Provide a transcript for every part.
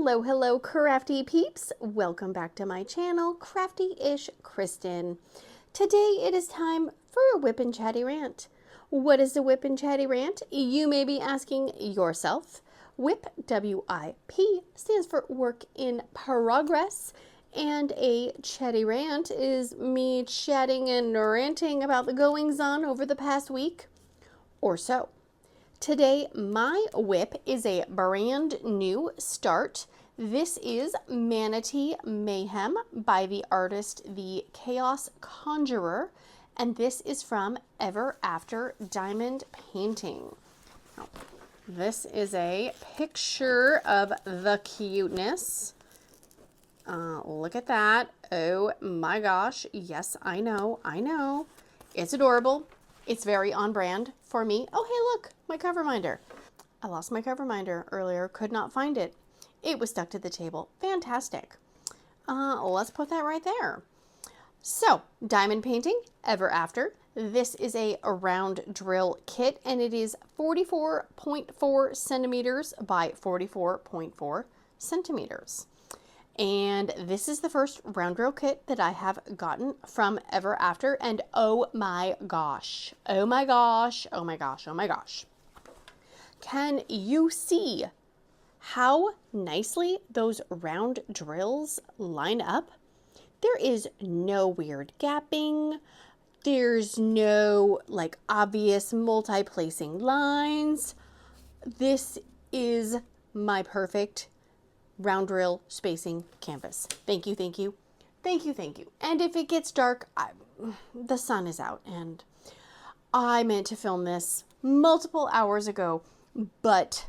Hello, crafty peeps. Welcome back to my channel, Crafty-ish Kristyn. Today it is time for a WIP and Chatty Rant. What is a WIP and Chatty Rant? You may be asking yourself. WIP, W-I-P, stands for work in progress. And a chatty rant is me chatting and ranting about the goings-on over the past week or so. Today, my WIP is a brand new start. This is Manatee Mayhem by the artist The Chaos Conjurer, and this is from Ever After Diamond Painting. Now, this is a picture of the cuteness. Look at that. Oh my gosh. Yes, I know. It's adorable. It's very on brand for me. Oh, hey, look, my cover minder. I lost my cover minder earlier. Could not find it. It was stuck to the table. Fantastic. Let's put that right there. So, diamond painting, Ever After. This is a round drill kit, and it is 44.4 centimeters by 44.4 centimeters. And this is the first round drill kit that I have gotten from Ever After, and oh my gosh. Can you see how nicely those round drills line up? There is no weird gapping. There's no like obvious multi-placing lines. This is my perfect round drill spacing canvas. Thank you. And if it gets dark, the sun is out, and I meant to film this multiple hours ago, but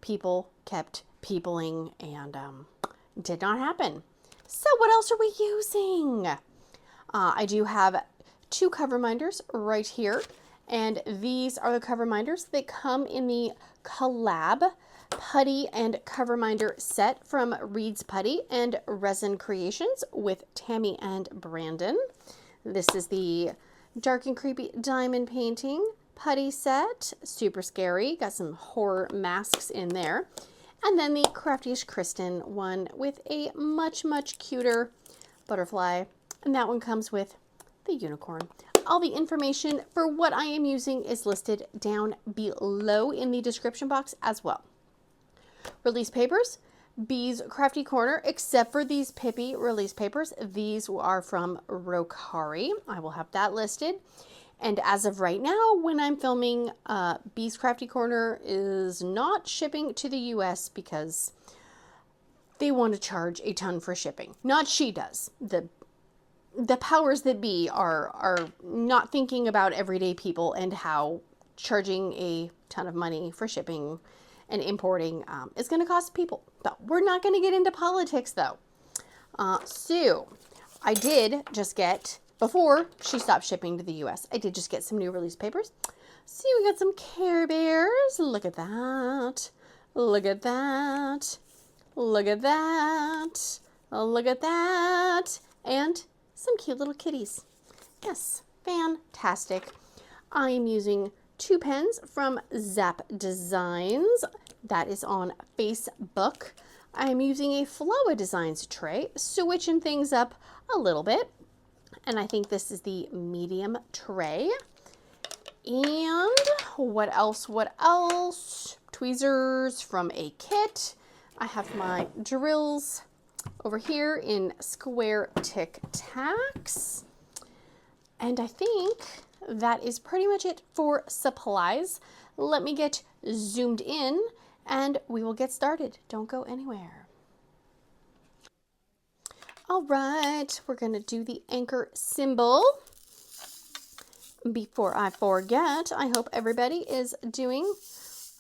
people kept peopling and did not happen. So what else are we using? I do have two cover minders right here, and these are the cover minders. They come in the collab putty and cover minder set from Reid's Putty and Resin Creations with Tammy and Brandon. This is the Dark and Creepy Diamond Painting putty set. Super scary. Got some horror masks in there. And then the Crafty-ish Kristyn one with a much cuter butterfly. And that one comes with the unicorn. All the information for what I am using is listed down below in the description box as well. Release papers, Bee's Crafty Corner, except for these Pippi release papers. These are from Rokari. I will have that listed. And as of right now, when I'm filming, Bee's Crafty Corner is not shipping to the US because they want to charge a ton for shipping. Not she does. The powers that be are not thinking about everyday people and how charging a ton of money for shipping and importing is going to cost people. But we're not going to get into politics, though. So I did just get, before she stopped shipping to the US, I did just get some new release papers. See, we got some Care Bears. Look at that. Look at that. Look at that. Look at that. And some cute little kitties. Yes, fantastic. I am using two pens from ZAP Designs. That is on Facebook. I am using a Flawa Designs tray, switching things up a little bit. And I think this is the medium tray. And what else? Tweezers from a kit. I have my drills over here in square Tic Tacs. And I think that is pretty much it for supplies. Let me get zoomed in and we will get started. Don't go anywhere. All right, we're going to do the anchor symbol. Before I forget, I hope everybody is doing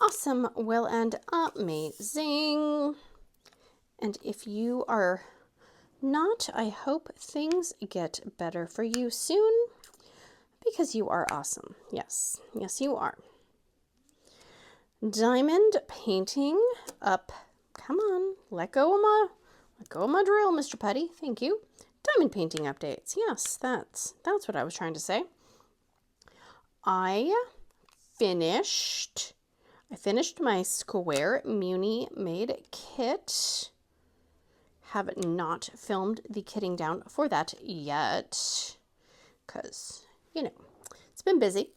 awesome, well, and amazing. And if you are not, I hope things get better for you soon, because you are awesome. Yes, you are. Diamond painting up. Come on, let go of my drill, Mr. Putty. Thank you. Diamond painting updates. Yes, that's what I was trying to say. I finished my square Muni made kit have not filmed the kitting down for that yet because, you know, it's been busy.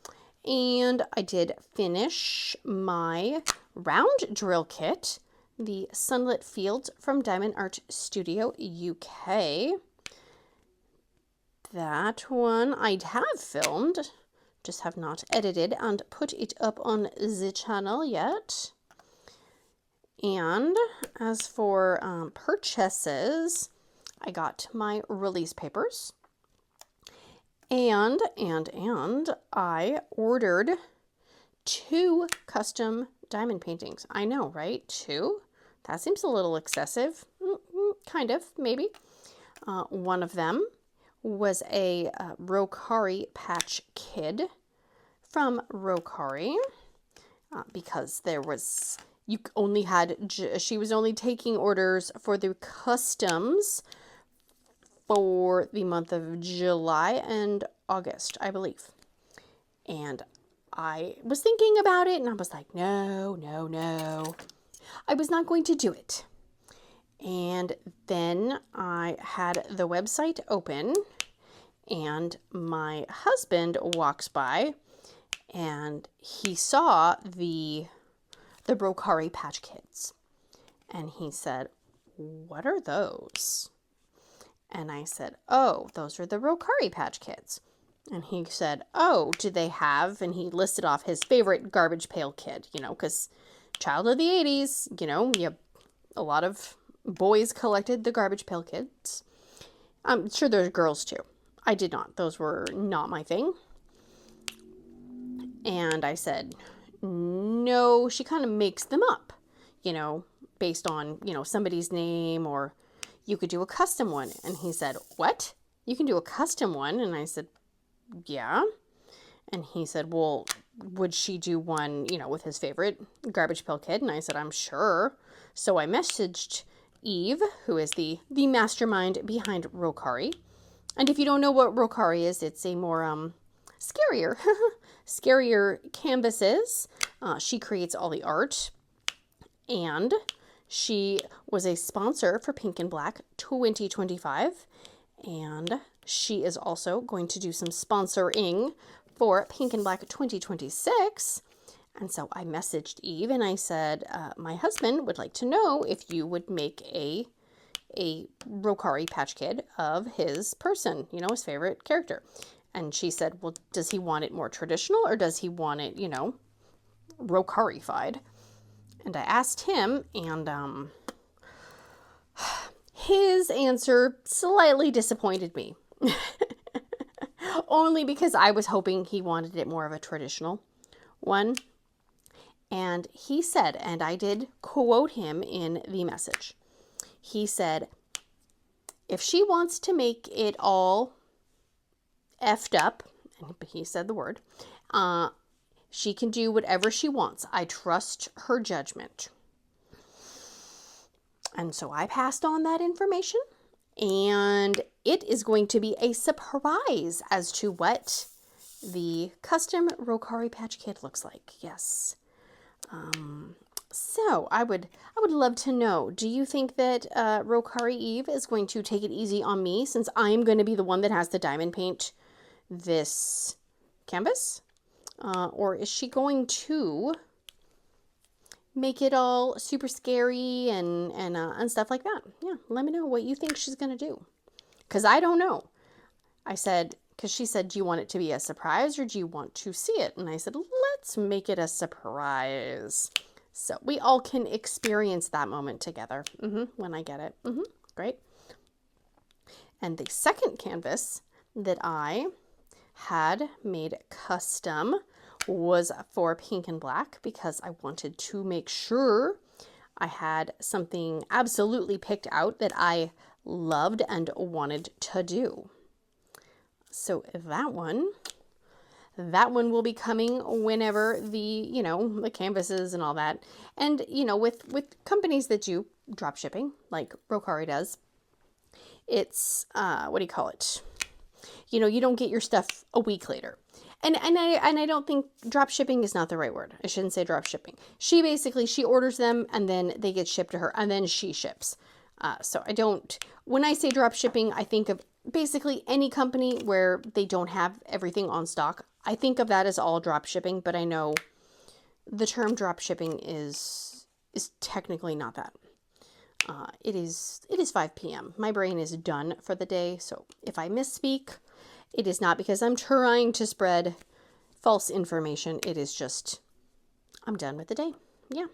And I did finish my round drill kit, the Sunlit Fields from Diamond Art Studio UK. That one I have filmed, just have not edited and put it up on the channel yet. And as for purchases, I got my release papers. And I ordered 2 custom diamond paintings. I know, right? 2? That seems a little excessive. Kind of, maybe. One of them was a Rokari Patch Kid from Rokari because there was, you only had, she was only taking orders for the customs for the month of July and August, I believe. And I was thinking about it and I was like, no. I was not going to do it. And then I had the website open and my husband walks by and he saw the Rokari Patch Kids. And he said, "What are those?" And I said, "Oh, those are the Rokari Patch Kids." And he said, "Oh, do they have," and he listed off his favorite Garbage Pail Kid, you know, because child of the 80s, you know, a lot of boys collected the Garbage Pail Kids. I'm sure there's girls too. I did not. Those were not my thing. And I said, "No, she kind of makes them up, you know, based on, you know, somebody's name, or you could do a custom one." And he said, "What? You can do a custom one?" And I said, "Yeah." And he said, "Well, would she do one, you know, with his favorite Garbage Pail Kid?" And I said, "I'm sure." So I messaged Eve, who is the mastermind behind Rokari. And if you don't know what Rokari is, it's a more scarier canvases. She creates all the art. And she was a sponsor for Pink and Black 2025. And she is also going to do some sponsoring for Pink and Black 2026. And so I messaged Eve and I said, my husband would like to know if you would make a Rokari Patch Kid of his person, you know, his favorite character. And she said, "Well, does he want it more traditional or does he want it, you know, Rokari-fied?" And I asked him, and his answer slightly disappointed me. Only because I was hoping he wanted it more of a traditional one. And he said, and I did quote him in the message, he said, "If she wants to make it all effed up," and he said the word, "she can do whatever she wants. I trust her judgment." And so I passed on that information, and it is going to be a surprise as to what the custom Rokari Patch Kid looks like. Yes. So I would love to know, do you think that Rokari Eve is going to take it easy on me since I'm going to be the one that has the diamond paint this canvas? Or is she going to make it all super scary and stuff like that? Yeah, let me know what you think she's going to do. Because I don't know. I said, because she said, "Do you want it to be a surprise or do you want to see it?" And I said, "Let's make it a surprise, so we all can experience that moment together when I get it." Great. And the second canvas that I had made custom was for Pink and Black because I wanted to make sure I had something absolutely picked out that I loved and wanted to do. So that one will be coming whenever the canvases and all that. And, with companies that do drop shipping, like Rokari does, it's, what do you call it? You don't get your stuff a week later. And I don't think drop shipping is not the right word. I shouldn't say drop shipping. She orders them and then they get shipped to her and then she ships. So I don't, when I say drop shipping, I think of basically any company where they don't have everything on stock. I think of that as all drop shipping, but I know the term drop shipping is technically not that. It is 5 p.m. My brain is done for the day. So if I misspeak, it is not because I'm trying to spread false information. It is just, I'm done with the day. Yeah.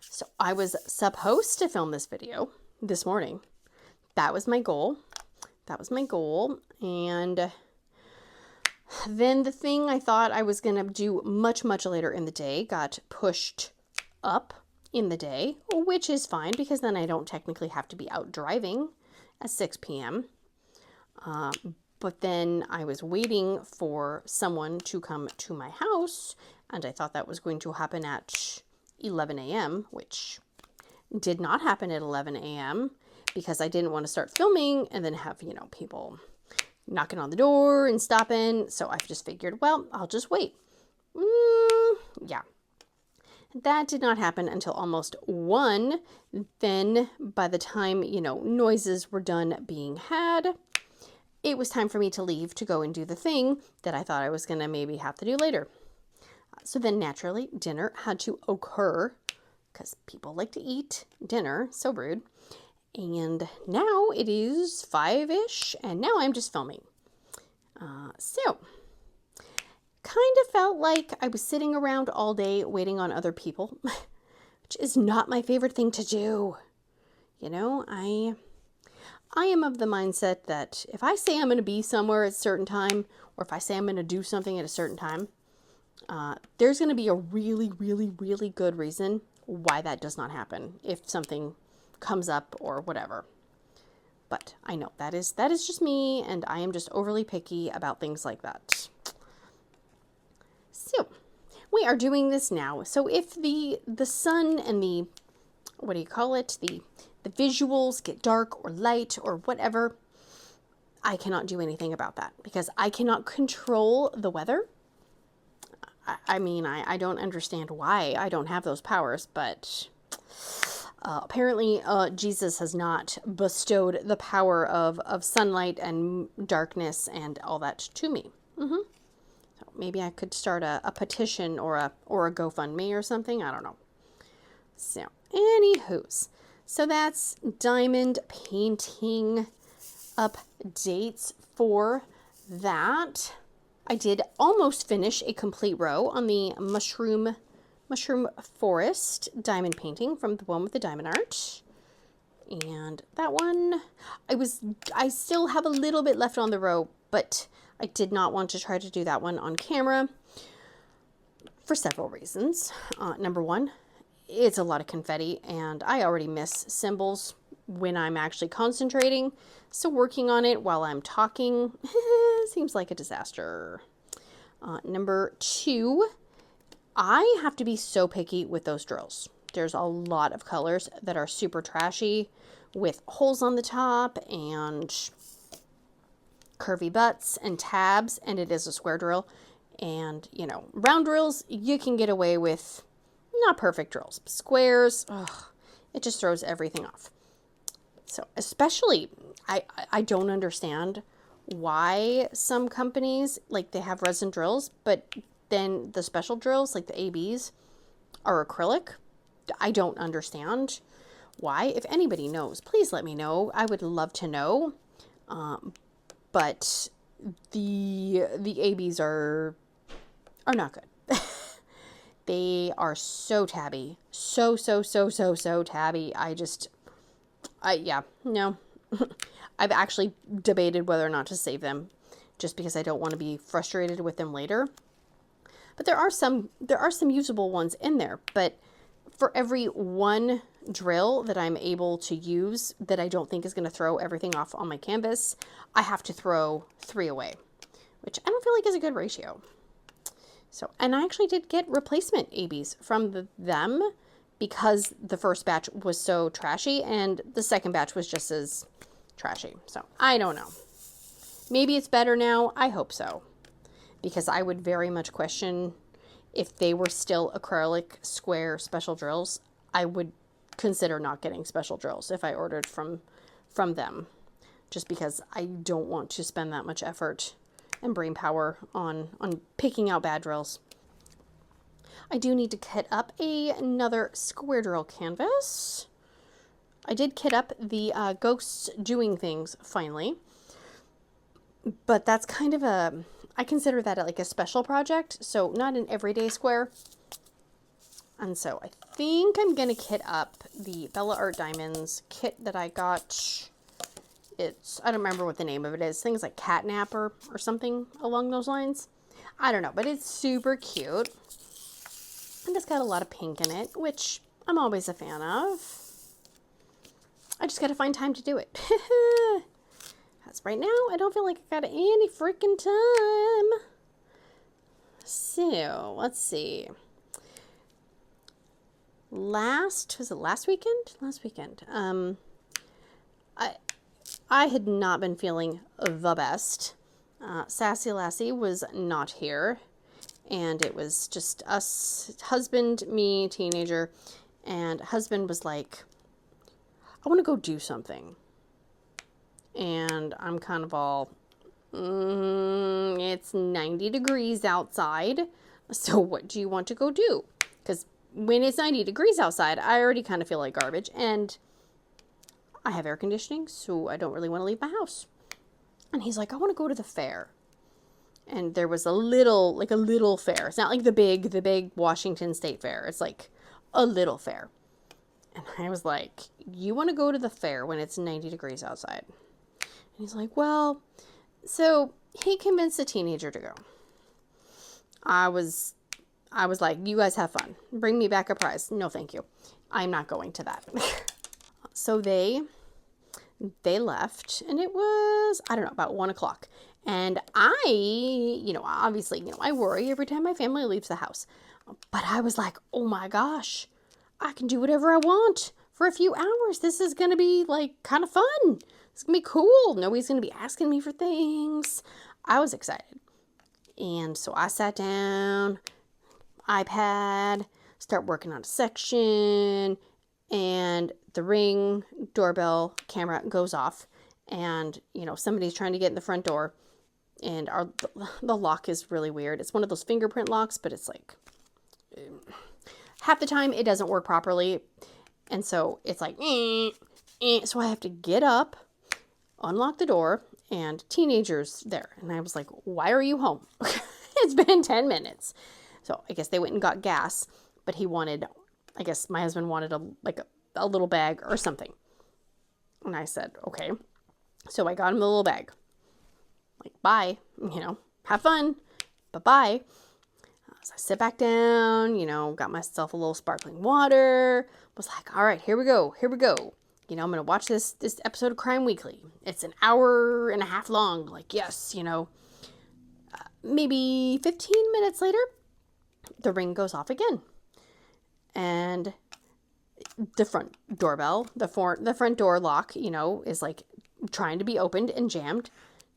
So I was supposed to film this video this morning. That was my goal. And then the thing I thought I was going to do much, much later in the day got pushed up in the day, which is fine because then I don't technically have to be out driving at 6 p.m. But then I was waiting for someone to come to my house, and I thought that was going to happen at 11 a.m., which did not happen at 11 a.m. because I didn't want to start filming and then have, you know, people knocking on the door and stopping. So I just figured, well, I'll just wait. Yeah. That did not happen until almost 1. Then by the time, you know, noises were done being had, it was time for me to leave to go and do the thing that I thought I was going to maybe have to do later. So then naturally dinner had to occur because people like to eat dinner. So rude. And now it is 5-ish and now I'm just filming. So kind of felt like I was sitting around all day waiting on other people, which is not my favorite thing to do. You know, I am of the mindset that if I say I'm going to be somewhere at a certain time, or if I say I'm going to do something at a certain time, there's going to be a really, really, really good reason why that does not happen if something comes up or whatever. But I know that is just me, and I am just overly picky about things like that. So we are doing this now. So if the sun and the, what do you call it? The visuals get dark or light or whatever, I cannot do anything about that because I cannot control the weather. I mean, I don't understand why I don't have those powers, but apparently Jesus has not bestowed the power of sunlight and darkness and all that to me. So maybe I could start a petition or a GoFundMe or something. I don't know. So, anywho's. So that's diamond painting updates for that. I did almost finish a complete row on the mushroom forest diamond painting from the one with the diamond art. And that one, I still have a little bit left on the row, but I did not want to try to do that one on camera for several reasons. Number one, it's a lot of confetti and I already miss symbols when I'm actually concentrating. So working on it while I'm talking seems like a disaster. Number two, I have to be so picky with those drills. There's a lot of colors that are super trashy with holes on the top and curvy butts and tabs, and it is a square drill. And, you know, round drills, you can get away with not perfect drills. Squares, ugh, it just throws everything off. So especially, I don't understand why some companies, like they have resin drills, but then the special drills, like the ABs, are acrylic. I don't understand why. If anybody knows, please let me know. I would love to know. But the ABs are not good. They are so tabby. So tabby. Yeah, no. I've actually debated whether or not to save them just because I don't want to be frustrated with them later. But there are some usable ones in there, but for every one drill that I'm able to use that I don't think is going to throw everything off on my canvas, I have to throw 3 away, which I don't feel like is a good ratio. So, and I actually did get replacement ABs from them because the first batch was so trashy and the second batch was just as trashy. So I don't know. Maybe it's better now. I hope so, because I would very much question if they were still acrylic square special drills. I would consider not getting special drills if I ordered from them, just because I don't want to spend that much effort and brain power on picking out bad drills. I do need to kit up another square drill canvas. I did kit up the Ghosts Doing Things finally, but that's kind of I consider that like a special project, so not an everyday square. And so I think I'm going to kit up the Bella Art Diamonds kit that I got. I don't remember what the name of it is. Things like Catnap or something along those lines. I don't know, but it's super cute. And it's got a lot of pink in it, which I'm always a fan of. I just got to find time to do it. Because right now, I don't feel like I got any freaking time. So, let's see. Was it last weekend? Last weekend. I had not been feeling the best. Sassy Lassie was not here. And it was just us, husband, me, teenager. And husband was like, I want to go do something. And I'm kind of all, it's 90 degrees outside. So what do you want to go do? Because when it's 90 degrees outside, I already kind of feel like garbage. And I have air conditioning, so I don't really want to leave my house. And he's like, I want to go to the fair. And there was a little fair. It's not like the big Washington State Fair. It's like a little fair. And I was like, you want to go to the fair when it's 90 degrees outside? And he's like, well, so he convinced a teenager to go. I was like, you guys have fun. Bring me back a prize. No, thank you. I'm not going to that. So they left, and it was, I don't know, about 1 o'clock. And I, obviously, I worry every time my family leaves the house. But I was like, oh my gosh, I can do whatever I want for a few hours. This is going to be like kind of fun. It's going to be cool. Nobody's going to be asking me for things. I was excited. And so I sat down, iPad, start working on a section, and the Ring doorbell camera goes off. And, somebody's trying to get in the front door. And the lock is really weird. It's one of those fingerprint locks, but it's like half the time it doesn't work properly. And so it's like, so I have to get up, unlock the door, and teenagers there. And I was like, why are you home? It's been 10 minutes. So I guess they went and got gas, but I guess my husband wanted a little bag or something. And I said, okay. So I got him the little bag. Like, bye, have fun, bye-bye. So I sit back down, got myself a little sparkling water, was like, all right, here we go. I'm going to watch this episode of Crime Weekly. It's an hour and a half long. Like, yes, maybe 15 minutes later, the ring goes off again. And the front doorbell, the front door lock, is like trying to be opened and jammed.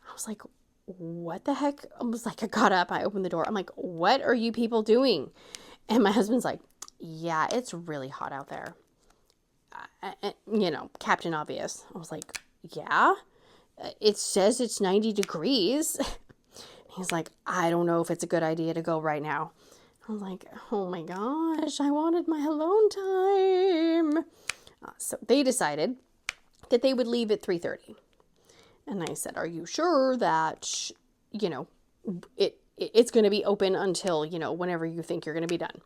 I was like, what the heck? I was like, I got up, I opened the door. I'm like, what are you people doing? And my husband's like, yeah, it's really hot out there. Captain Obvious. I was like, yeah, it says it's 90 degrees. He's like, I don't know if it's a good idea to go right now. I was like, oh my gosh, I wanted my alone time. So they decided that they would leave at 3:30. And I said, are you sure that, it's going to be open until, whenever you think you're going to be done?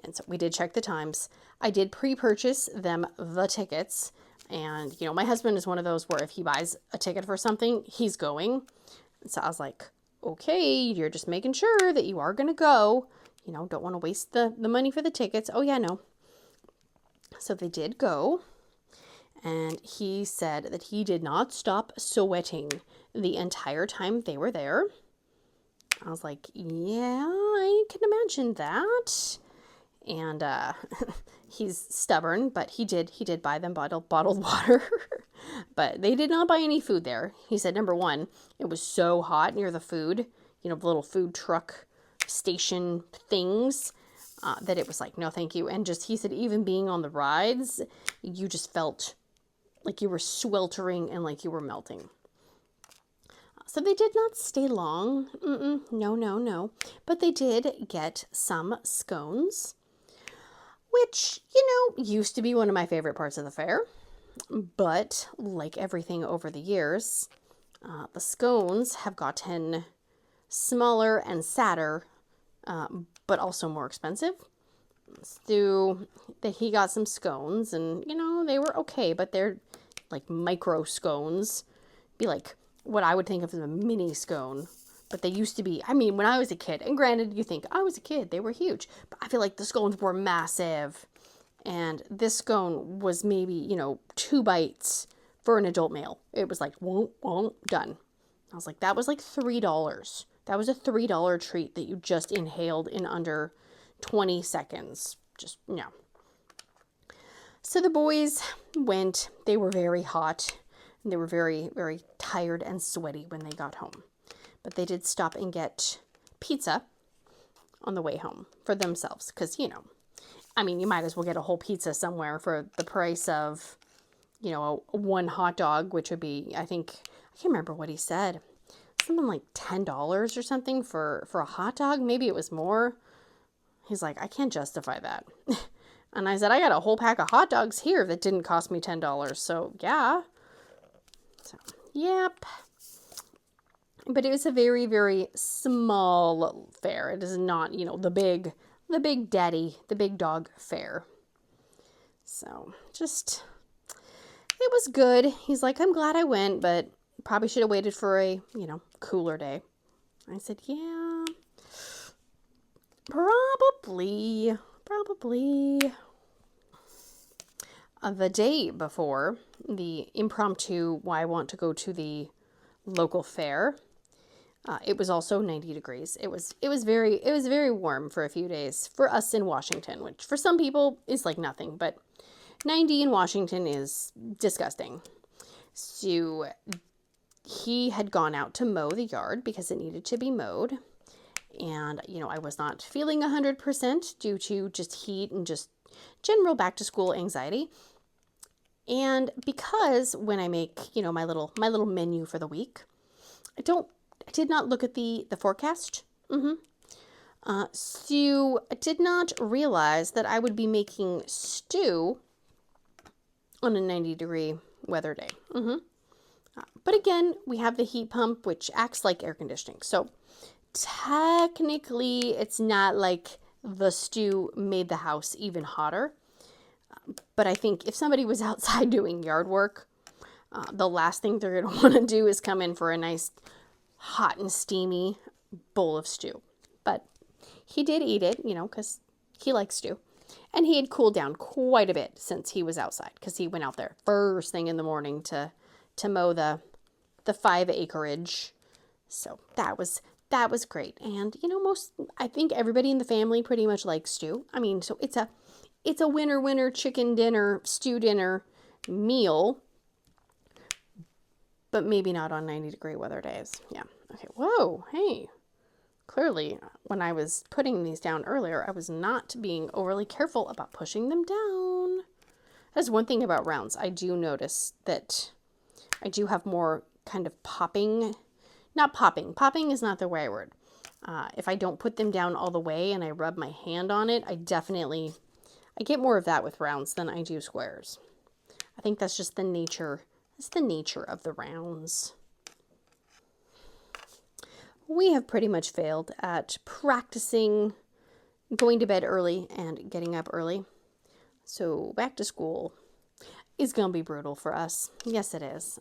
And so we did check the times. I did pre-purchase them the tickets. And, my husband is one of those where if he buys a ticket for something, he's going. And so I was like, okay, you're just making sure that you are going to go. Don't want to waste the money for the tickets. Oh, yeah, no. So they did go. And he said that he did not stop sweating the entire time they were there. I was like, yeah, I can imagine that. And he's stubborn, but he did buy them bottled water. But they did not buy any food there. He said, number one, it was so hot near the food, the little food truck station things. that it was like, no, thank you. And just, he said, even being on the rides, you just felt like you were sweltering and like you were melting. So they did not stay long. No, no, no. But they did get some scones, which, you know, used to be one of my favorite parts of the fair. But like everything over the years, the scones have gotten smaller and sadder, but also more expensive. So he got some scones, and, you know, they were okay, but they're like micro scones. Be like what I would think of as a mini scone. But they used to be, I mean, when I was a kid, and granted, you think I was a kid, they were huge. But I feel like the scones were massive. And this scone was maybe, you know, 2 bites for an adult male. It was like, won't, done. I was like, that was like $3. That was a $3 treat that you just inhaled in under 20 seconds. Just, no. So the boys went. They were very hot. And they were very, very tired and sweaty when they got home. But they did stop and get pizza on the way home for themselves. Because, you know, I mean, you might as well get a whole pizza somewhere for the price of, you know, one hot dog, which would be, I think, I can't remember what he said. Something like $10 or something for a hot dog. Maybe it was more. He's like, I can't justify that. And I said, I got a whole pack of hot dogs here that didn't cost me $10. So, yeah. So, yep. But it was a very, very small fair. It is not, you know, the big daddy, the big dog fair. So, just, it was good. He's like, I'm glad I went, but probably should have waited for a, you know, cooler day. I said, yeah, probably. The day before the impromptu, why I want to go to the local fair, it was also 90 degrees. It was very warm for a few days for us in Washington, which for some people is like nothing, but 90 in Washington is disgusting. So he had gone out to mow the yard because it needed to be mowed. And, you know, I was not feeling 100% due to just heat and just general back to school anxiety. And because when I make, you know, my little menu for the week, I did not look at the forecast. So I did not realize that I would be making stew on a 90-degree weather day. But again, we have the heat pump, which acts like air conditioning. So technically, it's not like the stew made the house even hotter. But I think if somebody was outside doing yard work, the last thing they're going to want to do is come in for a nice hot and steamy bowl of stew. But he did eat it, you know, because he likes stew. And he had cooled down quite a bit since he was outside, because he went out there first thing in the morning to mow the 5 acreage. So that was great. And, you know, I think everybody in the family pretty much likes stew. I mean, so it's a winter chicken dinner, stew dinner meal, but maybe not on 90-degree weather days. Yeah. Okay. Whoa. Hey. Clearly, when I was putting these down earlier, I was not being overly careful about pushing them down. That's one thing about rounds. I do notice that I do have more kind of popping. Not popping. Popping is not the right word. If I don't put them down all the way and I rub my hand on it, I get more of that with rounds than I do squares. I think that's just the nature. It's the nature of the rounds. We have pretty much failed at practicing going to bed early and getting up early. So back to school is going to be brutal for us. Yes, it is.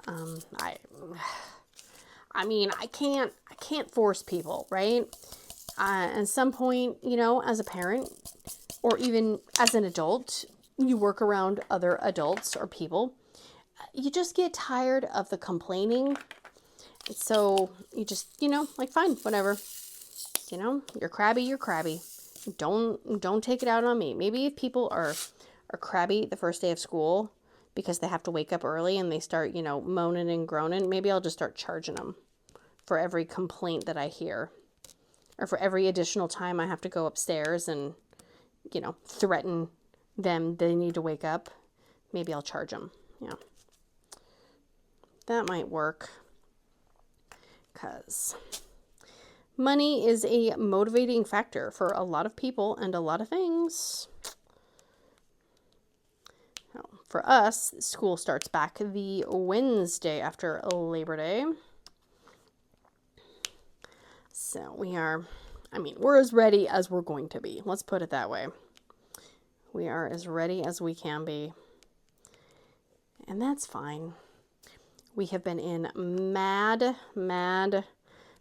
I mean, I can't force people, right? At some point, you know, as a parent or even as an adult, you work around other adults or people. You just get tired of the complaining. So you just, you know, like, fine, whatever. You know, you're crabby. Don't take it out on me. Maybe if people are crabby the first day of school because they have to wake up early and they start, you know, moaning and groaning, maybe I'll just start charging them for every complaint that I hear, or for every additional time I have to go upstairs and you know, threaten them they need to wake up. Maybe I'll charge them. Yeah. That might work. Because money is a motivating factor for a lot of people and a lot of things. For us, school starts back the Wednesday after Labor Day. So we're as ready as we're going to be. Let's put it that way. We are as ready as we can be. And that's fine. We have been in mad,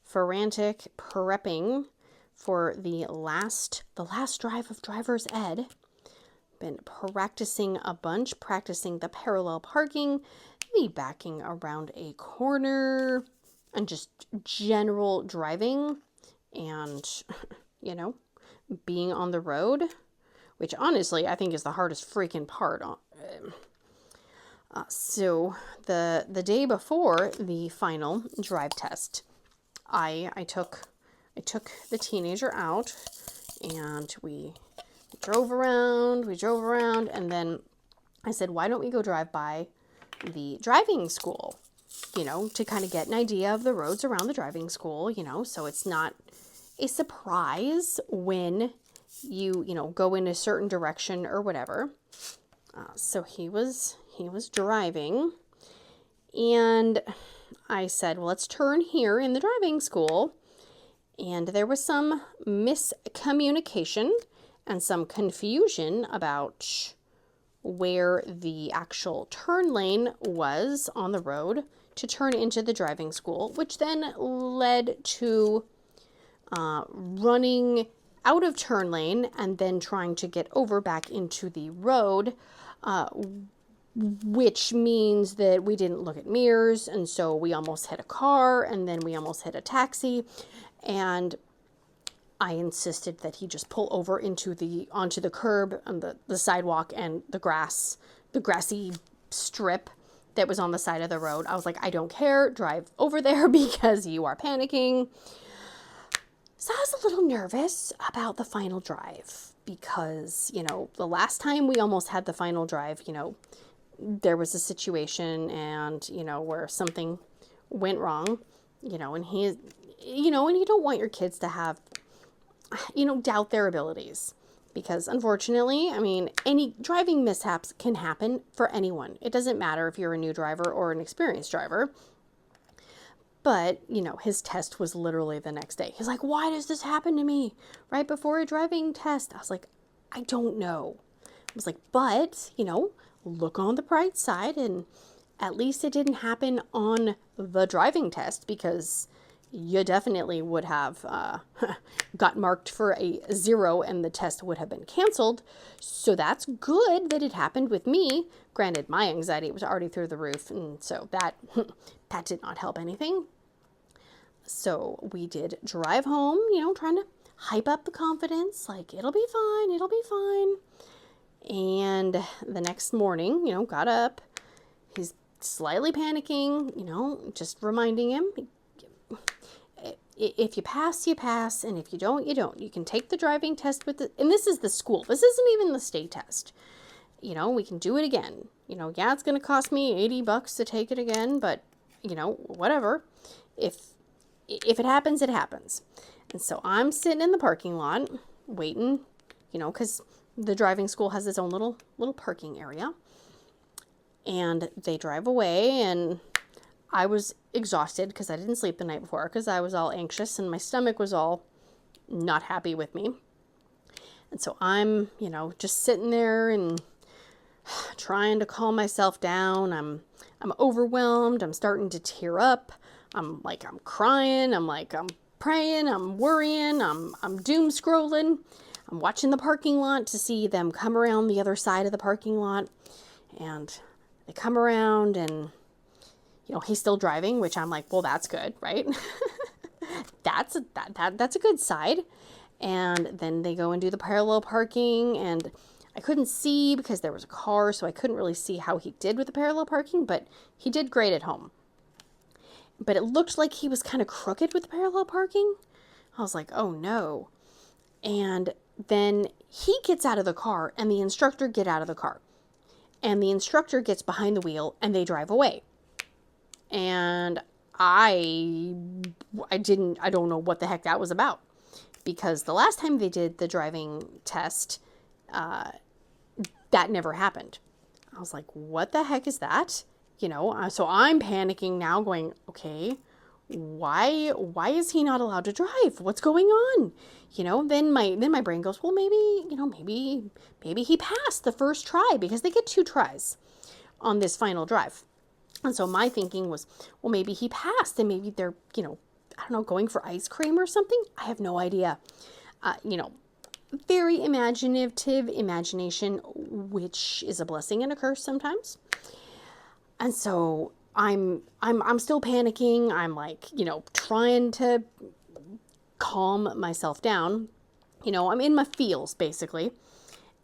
frantic prepping for the last drive of driver's ed. Been practicing a bunch, practicing the parallel parking, the backing around a corner, and just general driving and, you know, being on the road, which honestly I think is the hardest freaking part. So the day before the final drive test, I took the teenager out and we drove around, and then I said, why don't we go drive by the driving school, you know, to kind of get an idea of the roads around the driving school, you know, so it's not a surprise when you know, go in a certain direction or whatever. So he was driving, and I said, well, let's turn here in the driving school. And there was some miscommunication and some confusion about where the actual turn lane was on the road to turn into the driving school, which then led to running out of turn lane and then trying to get over back into the road, which means that we didn't look at mirrors, and so we almost hit a car, and then we almost hit a taxi, and I insisted that he just pull over onto the curb on the sidewalk and the grassy strip that was on the side of the road. I was like, I don't care, drive over there because you are panicking. So I was a little nervous about the final drive because, you know, the last time we almost had the final drive, you know, there was a situation and, you know, where something went wrong, you know, and you don't want your kids to have, you know, doubt their abilities, because unfortunately, I mean, any driving mishaps can happen for anyone. It doesn't matter if you're a new driver or an experienced driver. But, you know, his test was literally the next day. He's like, why does this happen to me right before a driving test? I was like, I don't know. I was like, but, you know, look on the bright side, and at least it didn't happen on the driving test, because you definitely would have got marked for a 0 and the test would have been canceled. So that's good that it happened with me. Granted, my anxiety was already through the roof, and so that did not help anything. So we did drive home, you know, trying to hype up the confidence, like, it'll be fine, it'll be fine. And the next morning, you know, got up, he's slightly panicking, you know, just reminding him, if you pass, you pass, and if you don't, you don't. You can take the driving test and this is the school. This isn't even the state test. You know, we can do it again. You know, yeah, it's going to cost me $80 to take it again, but, you know, whatever. If it happens, it happens. And so I'm sitting in the parking lot waiting, you know, because the driving school has its own little parking area. And they drive away, and I was exhausted because I didn't sleep the night before, because I was all anxious and my stomach was all not happy with me. And so I'm, you know, just sitting there and trying to calm myself down. I'm overwhelmed. I'm starting to tear up. I'm crying. I'm praying. I'm worrying. I'm doom scrolling. I'm watching the parking lot to see them come around the other side of the parking lot, and they come around, and, you know, he's still driving, which I'm like, well, that's good, right? that's a good side. And then they go and do the parallel parking, and I couldn't see because there was a car, so I couldn't really see how he did with the parallel parking, but he did great at home. But it looked like he was kind of crooked with the parallel parking. I was like, oh no. And then he gets out of the car and the instructor get out of the car. And the instructor gets behind the wheel and they drive away. And I don't know what the heck that was about. Because the last time they did the driving test, that never happened. I was like, what the heck is that? You know, so I'm panicking now going, okay, why is he not allowed to drive? What's going on? You know, then my brain goes, well, maybe, you know, maybe he passed the first try, because they get 2 tries on this final drive. And so my thinking was, well, maybe he passed and maybe they're, you know, I don't know, going for ice cream or something. I have no idea. You know, very imaginative imagination, which is a blessing and a curse sometimes. And so I'm still panicking. I'm like, you know, trying to calm myself down. You know, I'm in my feels basically.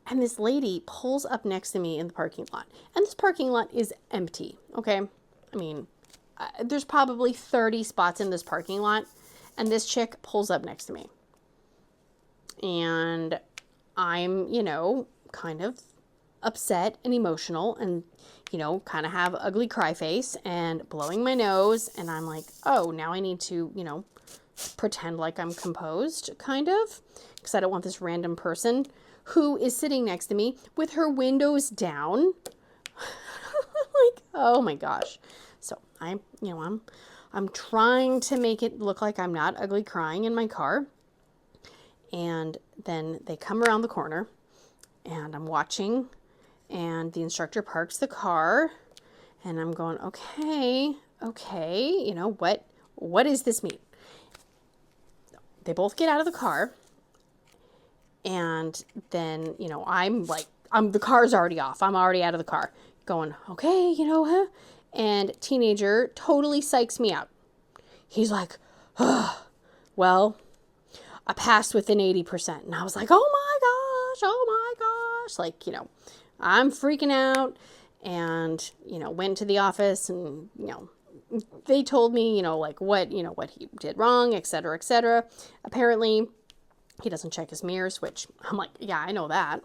And this lady pulls up next to me in the parking lot. And this parking lot is empty. Okay. I mean, there's probably 30 spots in this parking lot. And this chick pulls up next to me. And I'm, you know, kind of upset and emotional and, you know, kind of have ugly cry face and blowing my nose. And I'm like, oh, now I need to, you know, pretend like I'm composed, kind of, because I don't want this random person who is sitting next to me with her windows down. Like, oh my gosh. So I'm trying to make it look like I'm not ugly crying in my car. And then they come around the corner and I'm watching, and the instructor parks the car and I'm going, okay, you know, what does this mean? They both get out of the car, and then, you know, the car's already off. I'm already out of the car going, okay, you know, huh? And teenager totally psychs me out. He's like, oh, well, I passed with an 80%. And I was like, oh my gosh. Like, you know, I'm freaking out, and, you know, went to the office and, you know, they told me, you know, like what he did wrong, et cetera, et cetera. Apparently he doesn't check his mirrors, which I'm like, yeah, I know that.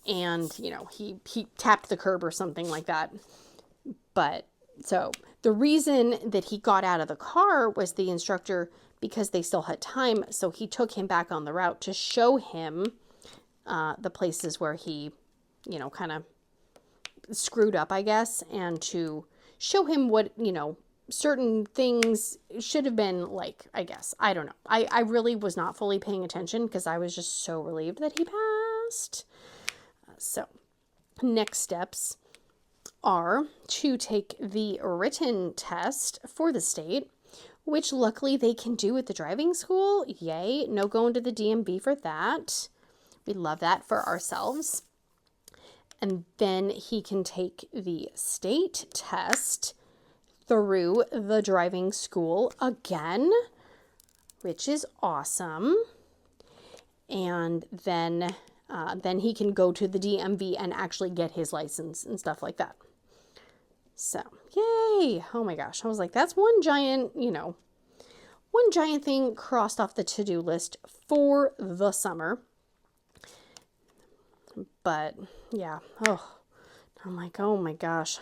And, you know, he tapped the curb or something like that. But so the reason that he got out of the car was the instructor, because they still had time. So he took him back on the route to show him the places where he, you know, kind of screwed up, I guess, and to show him what, you know, certain things should have been like, I guess. I don't know. I really was not fully paying attention because I was just so relieved that he passed. So next steps are to take the written test for the state, which luckily they can do at the driving school. Yay. No going to the DMV for that. We love that for ourselves. And then he can take the state test through the driving school again, which is awesome. And then he can go to the DMV and actually get his license and stuff like that. So, yay. Oh my gosh. I was like, that's one giant thing crossed off the to-do list for the summer. But yeah, I'm like, oh my gosh,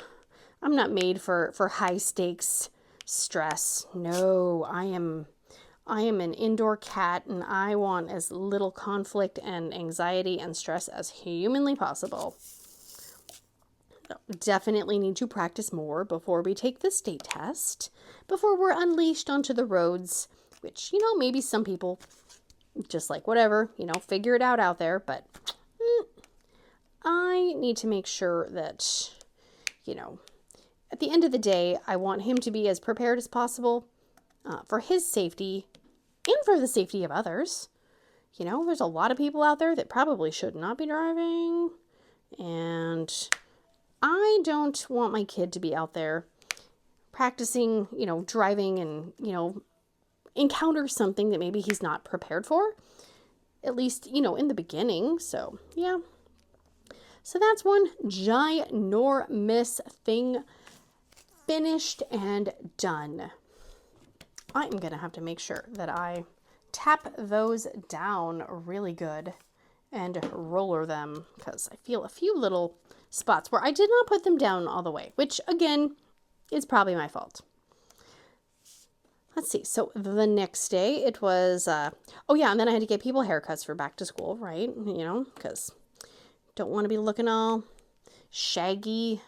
I'm not made for high stakes stress. No, I am an indoor cat, and I want as little conflict and anxiety and stress as humanly possible. So definitely need to practice more before we take the state test, before we're unleashed onto the roads, which, you know, maybe some people just like, whatever, you know, figure it out there, but I need to make sure that, you know, at the end of the day, I want him to be as prepared as possible for his safety and for the safety of others. You know, there's a lot of people out there that probably should not be driving, and I don't want my kid to be out there practicing, you know, driving and, you know, encounter something that maybe he's not prepared for, at least, you know, in the beginning. So, yeah. So that's one ginormous thing finished and done. I am going to have to make sure that I tap those down really good and roller them because I feel a few little spots where I did not put them down all the way, which again is probably my fault. Let's see. So the next day it was, oh yeah, and then I had to get people haircuts for back to school, right? You know, because don't want to be looking all shaggy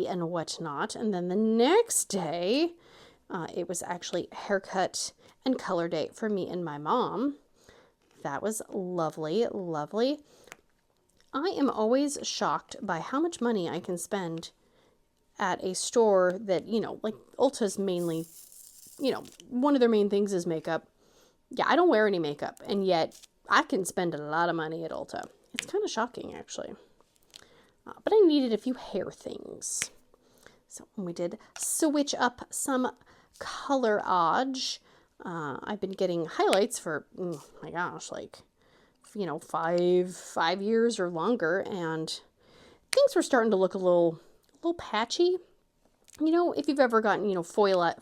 and whatnot. And then the next day, it was actually haircut and color day for me and my mom. That was lovely, lovely. I am always shocked by how much money I can spend at a store that, you know, like Ulta's mainly, you know, one of their main things is makeup. Yeah, I don't wear any makeup, and yet I can spend a lot of money at Ulta. It's kind of shocking, actually. But I needed a few hair things. So we did switch up some colorage. I've been getting highlights for, oh my gosh, like, you know, five years or longer, and things were starting to look a little patchy. You know, if you've ever gotten, you know, foils,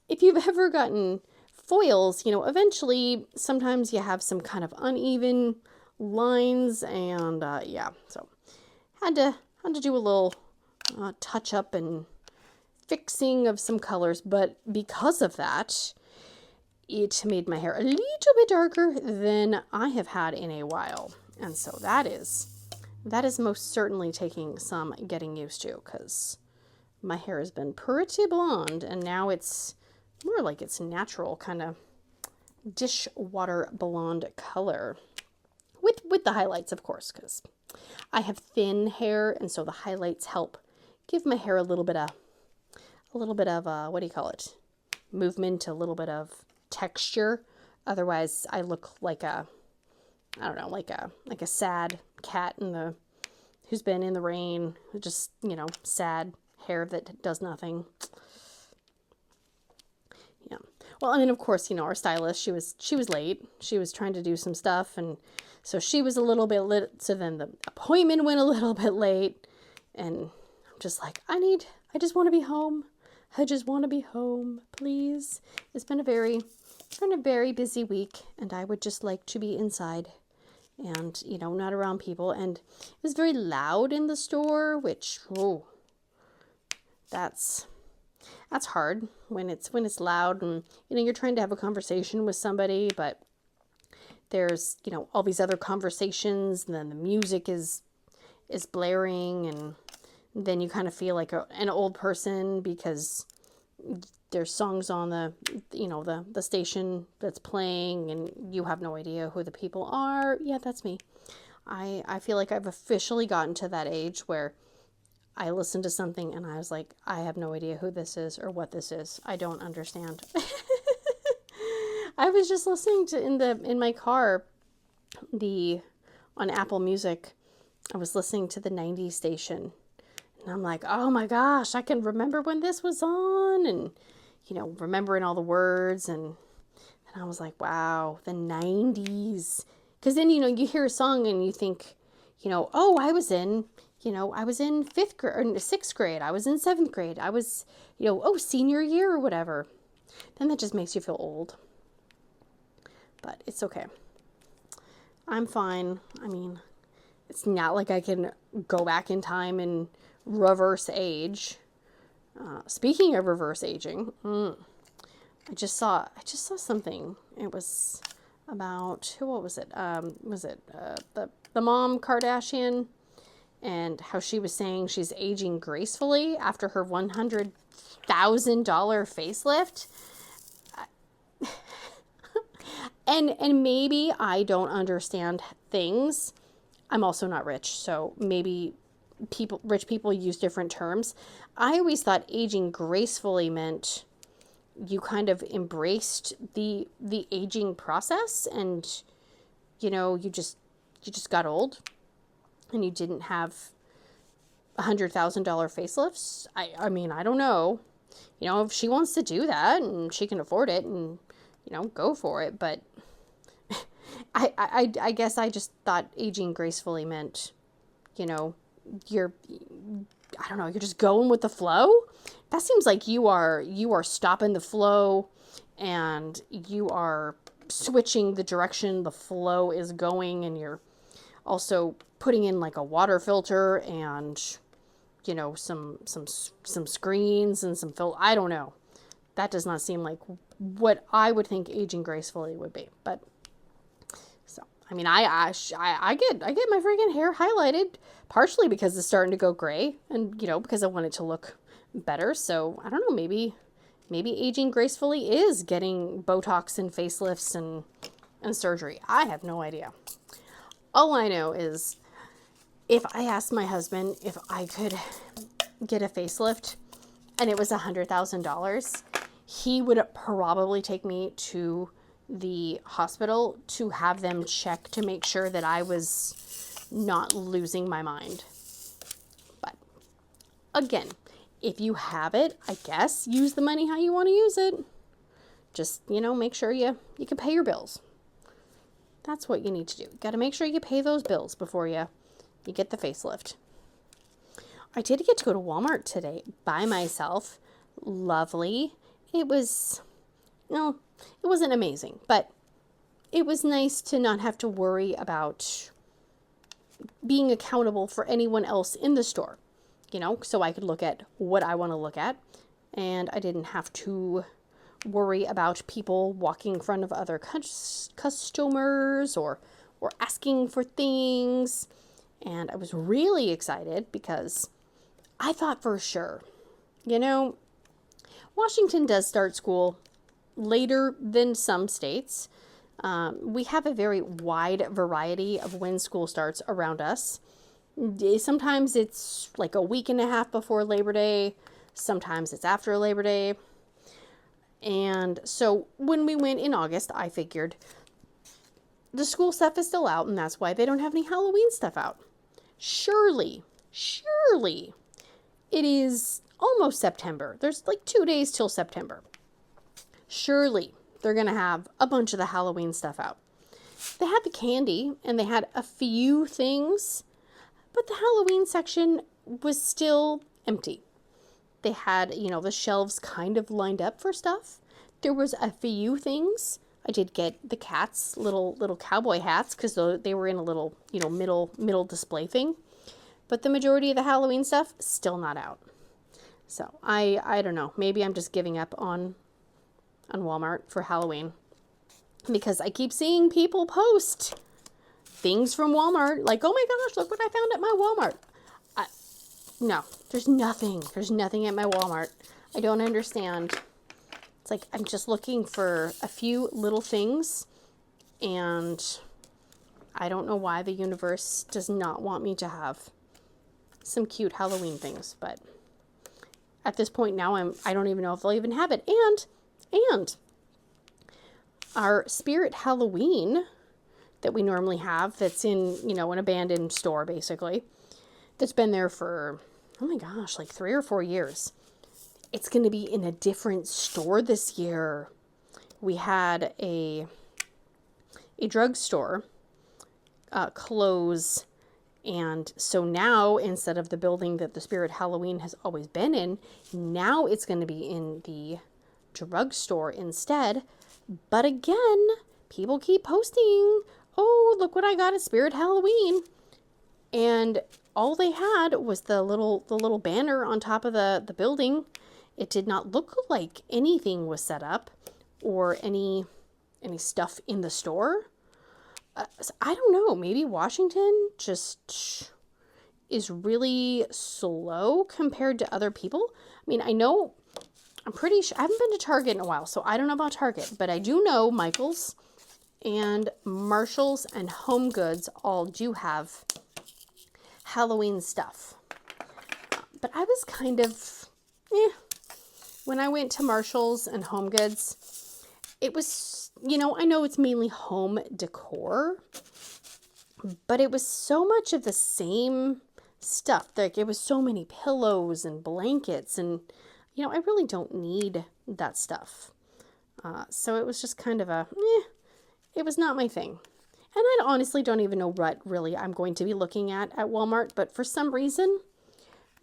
if you've ever gotten foils, you know, eventually sometimes you have some kind of uneven lines, and yeah, so had to do a little touch up and fixing of some colors, but because of that, it made my hair a little bit darker than I have had in a while. And so that is most certainly taking some getting used to, because my hair has been pretty blonde, and now it's more like its natural kind of dishwater blonde color. With the highlights, of course, because I have thin hair, and so the highlights help give my hair a little bit of what do you call it? Movement, a little bit of texture. Otherwise, I look like a, I don't know, like a sad cat who's been in the rain, just, you know, sad hair that does nothing. Yeah. Well, and then of course, you know, our stylist, she was late. She was trying to do some stuff, and so she was a little bit late. So then the appointment went a little bit late, and I'm just like, I just want to be home. I just want to be home, please. It's been a very busy week, and I would just like to be inside and, you know, not around people. And it was very loud in the store, which, oh, that's hard when it's loud, and, you know, you're trying to have a conversation with somebody, but there's, you know, all these other conversations, and then the music is blaring, and then you kind of feel like an old person because there's songs on the, you know, the station that's playing, and you have no idea who the people are. Yeah, that's me. I feel like I've officially gotten to that age where I listened to something and I was like, I have no idea who this is or what this is. I don't understand. I was just listening to in my car on Apple Music. I was listening to the 90s station, and I'm like, oh my gosh, I can remember when this was on, and, you know, remembering all the words, and I was like, wow, the 90s. Because then, you know, you hear a song and you think, you know, oh, I was in 5th grade or 6th grade. I was in 7th grade. I was, you know, oh, senior year or whatever. Then that just makes you feel old. But it's okay. I'm fine. I mean, it's not like I can go back in time and reverse age. Speaking of reverse aging, I just saw something. It was about, what was it? The mom Kardashian, and how she was saying she's aging gracefully after her $100,000 facelift. And maybe I don't understand things. I'm also not rich, so maybe rich people use different terms. I always thought aging gracefully meant you kind of embraced the aging process, and, you know, you just got old and you didn't have $100,000 facelifts. I mean, I don't know. You know, if she wants to do that and she can afford it, and, you know, go for it. But I guess I just thought aging gracefully meant, you know, you're just going with the flow. That seems like you are stopping the flow, and you are switching the direction the flow is going, and you're also putting in like a water filter and, you know, some screens and some I don't know. That does not seem like what I would think aging gracefully would be. But so, I mean, I get my freaking hair highlighted partially because it's starting to go gray, and, you know, because I want it to look better. So I don't know, maybe aging gracefully is getting Botox and facelifts and surgery. I have no idea. All I know is if I asked my husband if I could get a facelift and it was $100,000, he would probably take me to the hospital to have them check to make sure that I was not losing my mind. But again, if you have it, I guess use the money how you want to use it. Just, you know, make sure you can pay your bills. That's what you need to do. You got to make sure you pay those bills before you get the facelift. I did get to go to Walmart today by myself. Lovely. It was, no, it wasn't amazing, but it was nice to not have to worry about being accountable for anyone else in the store, you know, so I could look at what I want to look at, and I didn't have to worry about people walking in front of other customers or asking for things. And I was really excited because I thought for sure, you know, Washington does start school later than some states. We have a very wide variety of when school starts around us. Sometimes it's like a week and a half before Labor Day. Sometimes it's after Labor Day. And so when we went in August, I figured the school stuff is still out, and that's why they don't have any Halloween stuff out. Surely, it is almost September. There's like 2 days till September. Surely they're going to have a bunch of the Halloween stuff out. They had the candy and they had a few things, but the Halloween section was still empty. They had, you know, the shelves kind of lined up for stuff. There was a few things. I did get the cats' little cowboy hats because they were in a little, you know, middle display thing. But the majority of the Halloween stuff still not out. So I don't know. Maybe I'm just giving up on Walmart for Halloween because I keep seeing people post things from Walmart like, oh my gosh, look what I found at my Walmart. No, there's nothing. There's nothing at my Walmart. I don't understand. It's like I'm just looking for a few little things, and I don't know why the universe does not want me to have some cute Halloween things, but at this point now I don't even know if they'll even have it. And our Spirit Halloween that we normally have, that's in, you know, an abandoned store basically, that's been there for, oh my gosh, like 3 or 4 years. It's going to be in a different store this year. We had a drugstore close, and so now instead of the building that the Spirit Halloween has always been in, now it's going to be in the drugstore instead. But again, people keep posting, oh, look what I got at Spirit Halloween. And all they had was the little banner on top of the building. It did not look like anything was set up or any stuff in the store. So I don't know. Maybe Washington just is really slow compared to other people. I mean, I'm pretty sure, I haven't been to Target in a while, so I don't know about Target, but I do know Michael's and Marshall's and Home Goods all do have Halloween stuff. But I was kind of, when I went to Marshall's and Home Goods, it was, you know, I know it's mainly home decor, but it was so much of the same stuff. Like, it was so many pillows and blankets, and, you know, I really don't need that stuff. So it was just kind of it was not my thing. And I honestly don't even know what really I'm going to be looking at Walmart, but for some reason,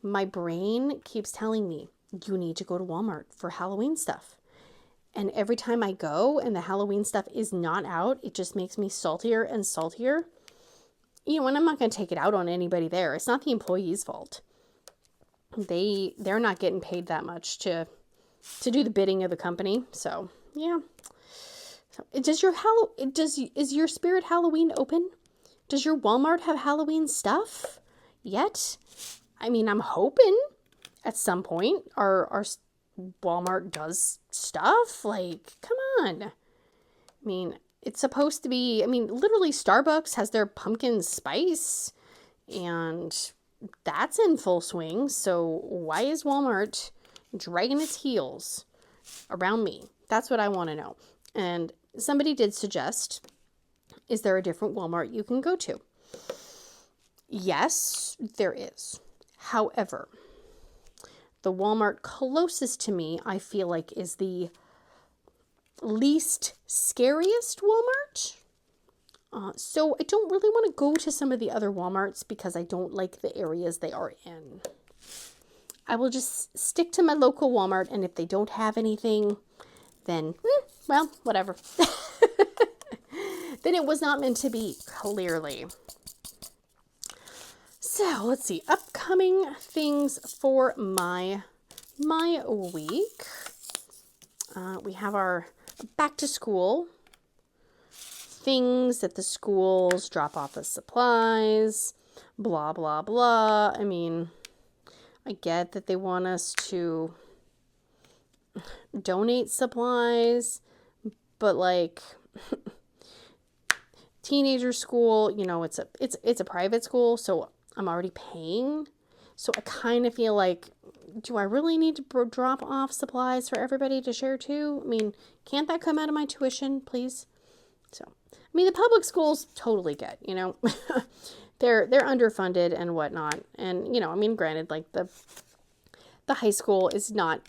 my brain keeps telling me, you need to go to Walmart for Halloween stuff. And every time I go and the Halloween stuff is not out, it just makes me saltier and saltier. You know, and I'm not going to take it out on anybody there. It's not the employee's fault. They're not getting paid that much to do the bidding of the company. So, yeah. So, is your Spirit Halloween open? Does your Walmart have Halloween stuff yet? I mean, I'm hoping at some point our Walmart does stuff. Like, come on. I mean, it's supposed to be, I mean, literally Starbucks has their pumpkin spice and that's in full swing. So why is Walmart dragging its heels around me? That's what I want to know. And somebody did suggest, is there a different Walmart you can go to? Yes, there is. However, the Walmart closest to me, I feel like, is the least scariest Walmart. So I don't really want to go to some of the other Walmarts because I don't like the areas they are in. I will just stick to my local Walmart, and if they don't have anything, then, well, whatever. Then it was not meant to be, clearly. So, let's see. Upcoming things for my week. We have our back to school things at the schools, drop off the supplies, blah, blah, blah. I mean, I get that they want us to donate supplies, but like teenager school, you know, it's a private school, so I'm already paying. So I kind of feel like, do I really need to drop off supplies for everybody to share too? I mean, can't that come out of my tuition, please? So, I mean, the public schools totally get, you know, they're underfunded and whatnot. And, you know, I mean, granted, like the high school is not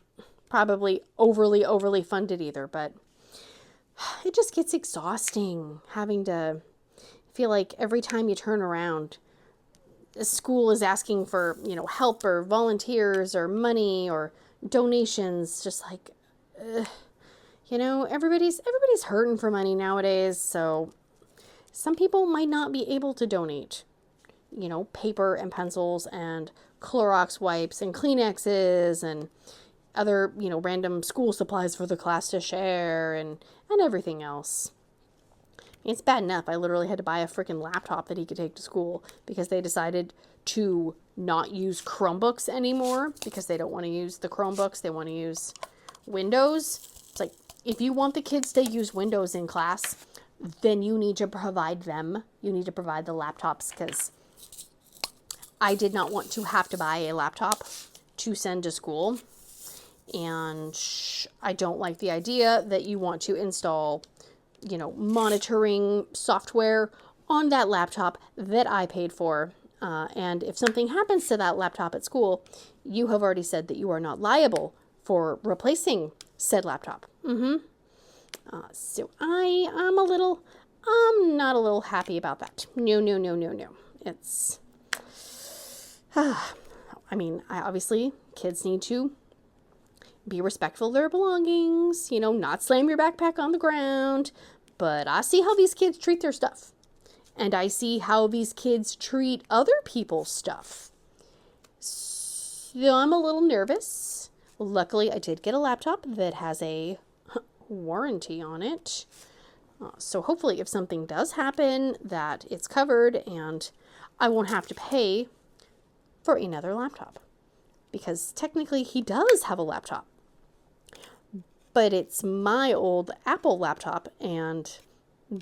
probably overly funded either, but it just gets exhausting having to feel like every time you turn around, the school is asking for, you know, help or volunteers or money or donations. Just like, you know, everybody's hurting for money nowadays. So some people might not be able to donate, you know, paper and pencils and Clorox wipes and Kleenexes and other, you know, random school supplies for the class to share and everything else. It's bad enough I literally had to buy a freaking laptop that he could take to school because they decided to not use Chromebooks anymore because they don't want to use the Chromebooks. They want to use Windows. It's like, if you want the kids to use Windows in class, then you need to provide them. You need to provide the laptops, because I did not want to have to buy a laptop to send to school. And I don't like the idea that you want to install, you know, monitoring software on that laptop that I paid for. And if something happens to that laptop at school, you have already said that you are not liable for replacing said laptop. So I'm not a little happy about that. No. It's, I mean, obviously kids need to be respectful of their belongings, you know, not slam your backpack on the ground. But I see how these kids treat their stuff. And I see how these kids treat other people's stuff. So I'm a little nervous. Luckily, I did get a laptop that has a warranty on it. So hopefully if something does happen, that it's covered and I won't have to pay for another laptop. Because technically he does have a laptop. But it's my old Apple laptop, and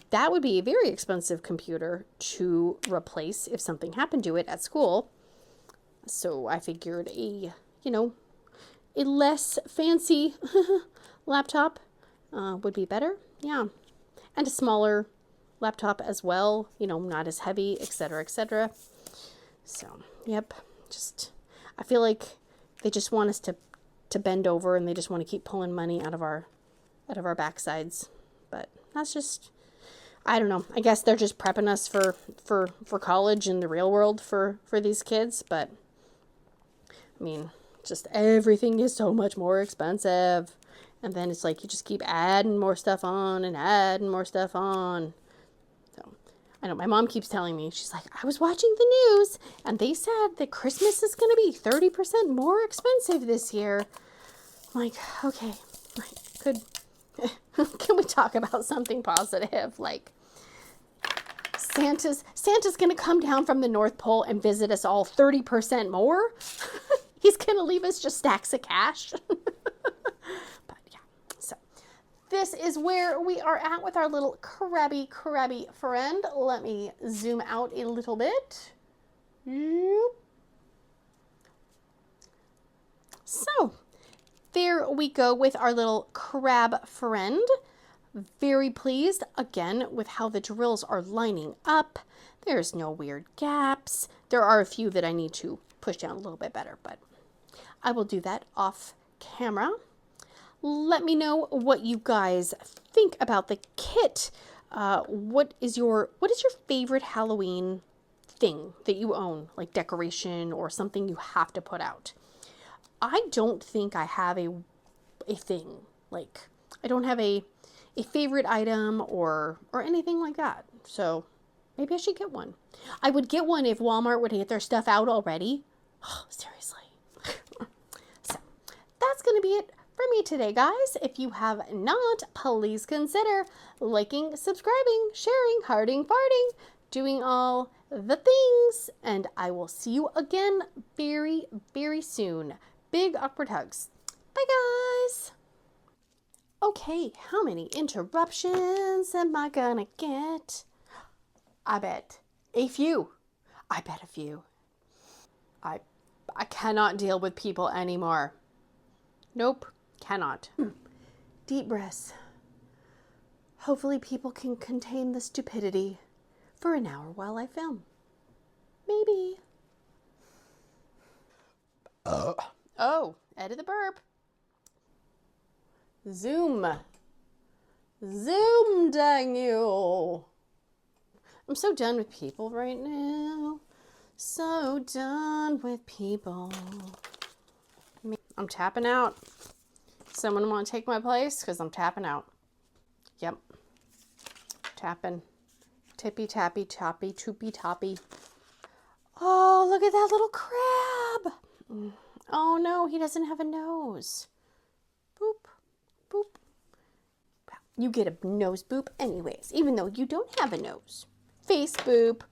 that would be a very expensive computer to replace if something happened to it at school. So I figured a less fancy laptop would be better. Yeah. And a smaller laptop as well, you know, not as heavy, etc., etc. So, yep. I feel like they just want us to bend over, and they just want to keep pulling money out of our backsides. But that's just, I don't know. I guess they're just prepping us for college and the real world for these kids. But I mean, just everything is so much more expensive, And then it's like you just keep adding more stuff on and adding more stuff on. So I know my mom keeps telling me, she's like, I was watching the news and they said that Christmas is going to be 30% more expensive this year. I'm like, okay, good. Can we talk about something positive? Like Santa's going to come down from the North Pole and visit us all 30% more. He's going to leave us just stacks of cash. But yeah, so this is where we are at with our little crabby friend. Let me zoom out a little bit. So there we go with our little crab friend. Very pleased again with how the drills are lining up. There's no weird gaps. There are a few that I need to push down a little bit better, but I will do that off camera. Let me know what you guys think about the kit. What is your favorite Halloween thing that you own, like decoration or something you have to put out? I don't think I have a thing. Like, I don't have a favorite item or anything like that. So maybe I should get one. I would get one if Walmart would get their stuff out already. Oh, seriously. So that's going to be it for me today, guys. If you have not, please consider liking, subscribing, sharing, hearting, farting, doing all the things. And I will see you again very, very soon. Big awkward hugs. Bye, guys. Okay, how many interruptions am I gonna get? I bet a few. I bet a few. I cannot deal with people anymore. Nope, cannot. Deep breaths. Hopefully people can contain the stupidity for an hour while I film. Maybe. Oh, edit the burp. Zoom. Zoom, dang you. I'm so done with people right now. So done with people. I'm tapping out. Someone want to take my place? Because I'm tapping out. Yep. Tapping. Tippy tappy toppy toopy toppy. Oh, look at that little crab. Oh no, he doesn't have a nose. Boop. Boop. You get a nose boop anyways, even though you don't have a nose. Face boop.